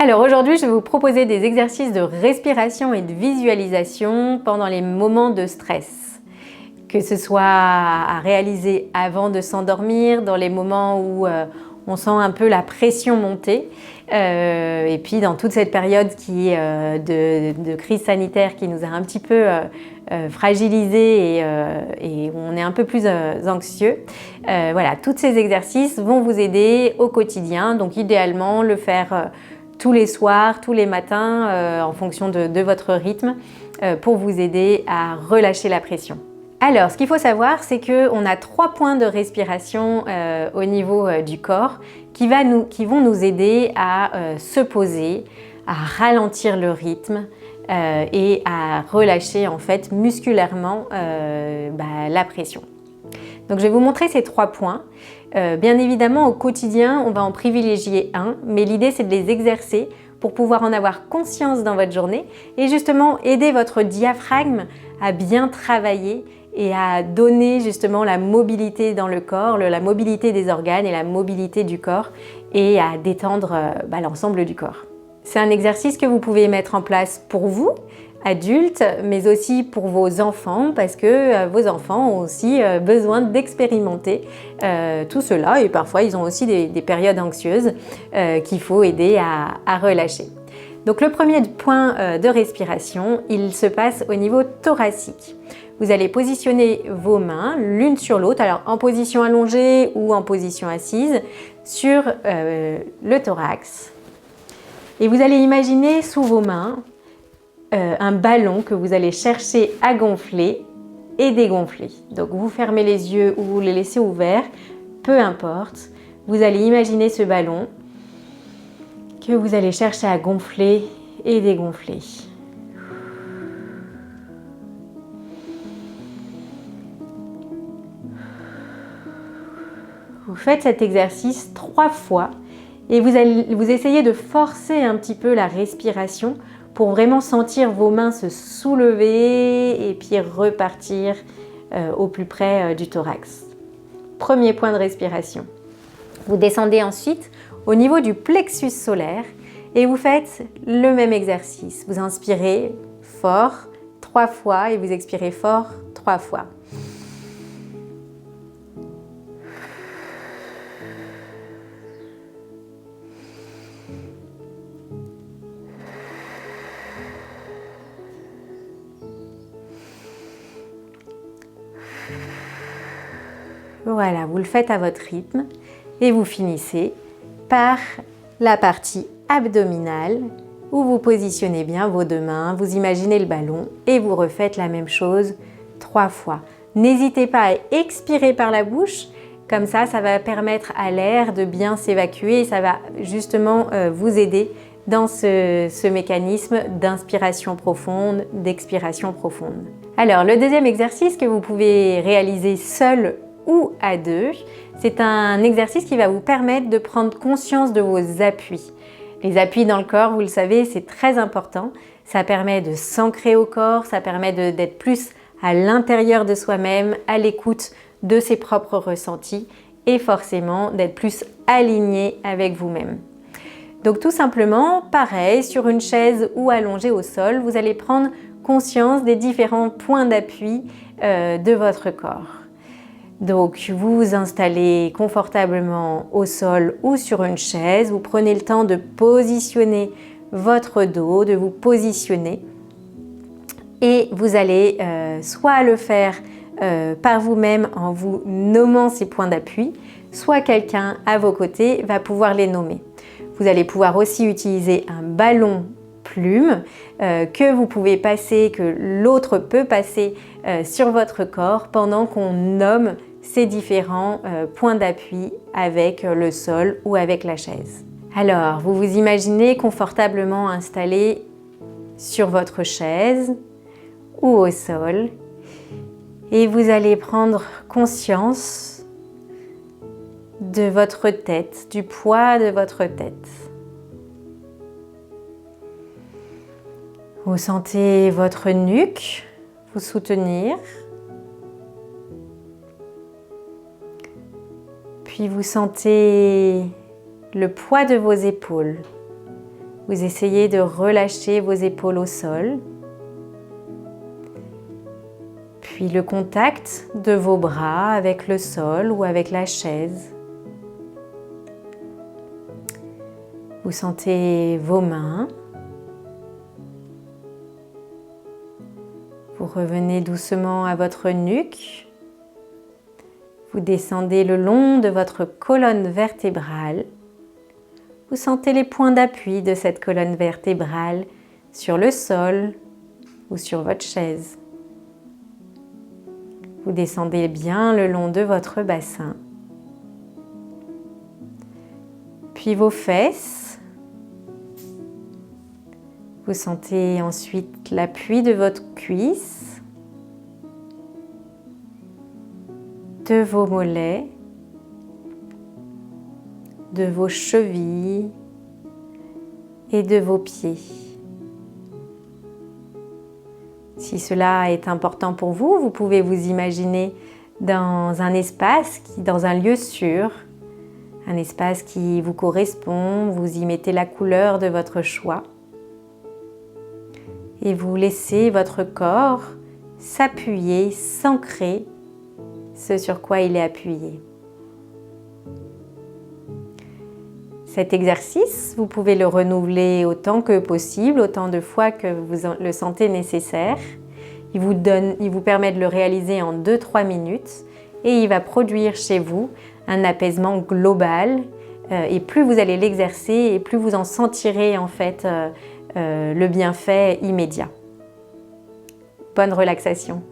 Alors aujourd'hui, je vais vous proposer des exercices de respiration et de visualisation pendant les moments de stress. Que ce soit à réaliser avant de s'endormir, dans les moments où on sent un peu la pression monter, et puis dans toute cette période de crise sanitaire qui nous a un petit peu fragilisés et on est un peu plus anxieux. Voilà, tous ces exercices vont vous aider au quotidien, donc idéalement le faire tous les soirs, tous les matins, en fonction de votre rythme, pour vous aider à relâcher la pression. Alors, ce qu'il faut savoir, c'est qu'on a 3 points de respiration au niveau du corps qui vont nous aider à se poser, à ralentir le rythme et à relâcher en fait musculairement la pression. Donc je vais vous montrer ces 3 points. Bien évidemment, au quotidien, on va en privilégier un, mais l'idée c'est de les exercer pour pouvoir en avoir conscience dans votre journée et justement aider votre diaphragme à bien travailler et à donner justement la mobilité dans le corps, la mobilité des organes et la mobilité du corps et à détendre l'ensemble du corps. C'est un exercice que vous pouvez mettre en place pour vous, adultes, mais aussi pour vos enfants, parce que vos enfants ont aussi besoin d'expérimenter tout cela et parfois ils ont aussi des périodes anxieuses qu'il faut aider à relâcher. Donc le premier point de respiration, il se passe au niveau thoracique. Vous allez positionner vos mains l'une sur l'autre, alors en position allongée ou en position assise, sur le thorax. Et vous allez imaginer sous vos mains un ballon que vous allez chercher à gonfler et dégonfler. Donc vous fermez les yeux ou vous les laissez ouverts, peu importe. Vous allez imaginer ce ballon que vous allez chercher à gonfler et dégonfler. Vous faites cet exercice 3 fois et vous essayez de forcer un petit peu la respiration pour vraiment sentir vos mains se soulever et puis repartir au plus près du thorax. Premier point de respiration. Vous descendez ensuite au niveau du plexus solaire et vous faites le même exercice. Vous inspirez fort 3 fois et vous expirez fort 3 fois. Voilà, vous le faites à votre rythme et vous finissez par la partie abdominale où vous positionnez bien vos 2 mains, vous imaginez le ballon et vous refaites la même chose 3 fois. N'hésitez pas à expirer par la bouche, comme ça va permettre à l'air de bien s'évacuer et ça va justement vous aider dans ce mécanisme d'inspiration profonde, d'expiration profonde. Alors, le deuxième exercice que vous pouvez réaliser seul ou à 2, c'est un exercice qui va vous permettre de prendre conscience de vos appuis. Les appuis dans le corps, vous le savez, c'est très important. Ça permet de s'ancrer au corps, ça permet d'être plus à l'intérieur de soi-même, à l'écoute de ses propres ressentis et forcément d'être plus aligné avec vous-même. Donc tout simplement, pareil, sur une chaise ou allongé au sol, vous allez prendre conscience des différents points d'appui de votre corps. Donc vous vous installez confortablement au sol ou sur une chaise, vous prenez le temps de positionner votre dos, de vous positionner et vous allez soit le faire par vous-même en vous nommant ces points d'appui, soit quelqu'un à vos côtés va pouvoir les nommer. Vous allez pouvoir aussi utiliser un ballon plume que vous pouvez passer, que l'autre peut passer sur votre corps pendant qu'on nomme ces différents points d'appui avec le sol ou avec la chaise. Alors, vous vous imaginez confortablement installé sur votre chaise ou au sol et vous allez prendre conscience de votre tête, du poids de votre tête. Vous sentez votre nuque vous soutenir. Puis vous sentez le poids de vos épaules. Vous essayez de relâcher vos épaules au sol. Puis le contact de vos bras avec le sol ou avec la chaise. Vous sentez vos mains. Vous revenez doucement à votre nuque. Vous descendez le long de votre colonne vertébrale. Vous sentez les points d'appui de cette colonne vertébrale sur le sol ou sur votre chaise. Vous descendez bien le long de votre bassin. Puis vos fesses. Vous sentez ensuite l'appui de votre cuisse, de vos mollets, de vos chevilles et de vos pieds. Si cela est important pour vous, vous pouvez vous imaginer dans un espace, dans un lieu sûr, un espace qui vous correspond, vous y mettez la couleur de votre choix. Et vous laissez votre corps s'appuyer, s'ancrer ce sur quoi il est appuyé. Cet exercice, vous pouvez le renouveler autant que possible, autant de fois que vous le sentez nécessaire. Il vous permet de le réaliser en 2-3 minutes et il va produire chez vous un apaisement global. Et plus vous allez l'exercer et plus vous en sentirez en fait le bienfait immédiat. Bonne relaxation.